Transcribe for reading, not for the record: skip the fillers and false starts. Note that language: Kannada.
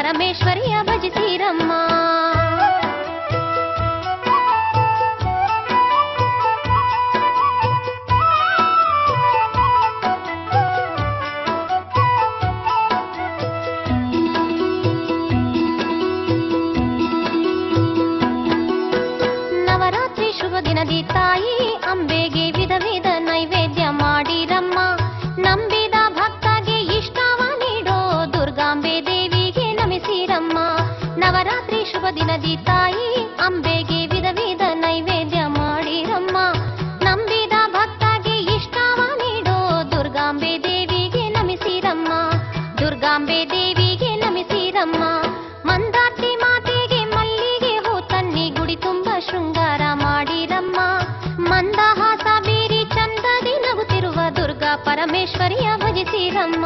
ಪರಮೇಶ್ವರಿಯ ಭಜಿಸಿರಮ್ಮ. ನವರಾತ್ರಿ ಶುಭ ದಿನದಿ ತಾಯಿ ಅಂಬೆಗೆ ವಿಧ ವಿಧ ನೈವೇದ್ಯ ಮಾಡಿರಮ್ಮ. ನಂಬಿದ ಭಕ್ತಗೆ ಇಷ್ಟವ ನೀಡೋ ದುರ್ಗಾಂಬೆ ದೇವಿಗೆ ನಮಿಸಿರಮ್ಮ. ನವರಾತ್ರಿ ಶುಭ ದಿನದಿ ತಾಯಿ ಅಂಬೆಗೆ ವಿಧ ವಿಧ ನೈವೇದ್ಯ ಮಾಡಿರಮ್ಮ. ನಂಬಿದ ಭಕ್ತಗೆ ಇಷ್ಟವ ನೀಡೋ ದುರ್ಗಾಂಬೆ ದೇವಿಗೆ ನಮಿಸಿರಮ್ಮ. ದುರ್ಗಾಂಬೆ ದೇವಿಗೆ ನಮಿಸಿರಮ್ಮ. ಮಂದಾರ್ತಿ ಮಾತೆಗೆ ಮಲ್ಲಿಗೆ ಹೂ ತನ್ನಿ ಗುಡಿ ತುಂಬ ಶೃಂಗಾರ ಮಾಡಿರಮ್ಮ. ಮಂದಹಾಸ ಬೀರಿ ಚಂದದಿ ನಗುತ್ತಿರುವ ದುರ್ಗಾ ಪರಮೇಶ್ವರಿಯ ಭಜಿಸಿರಮ್ಮ.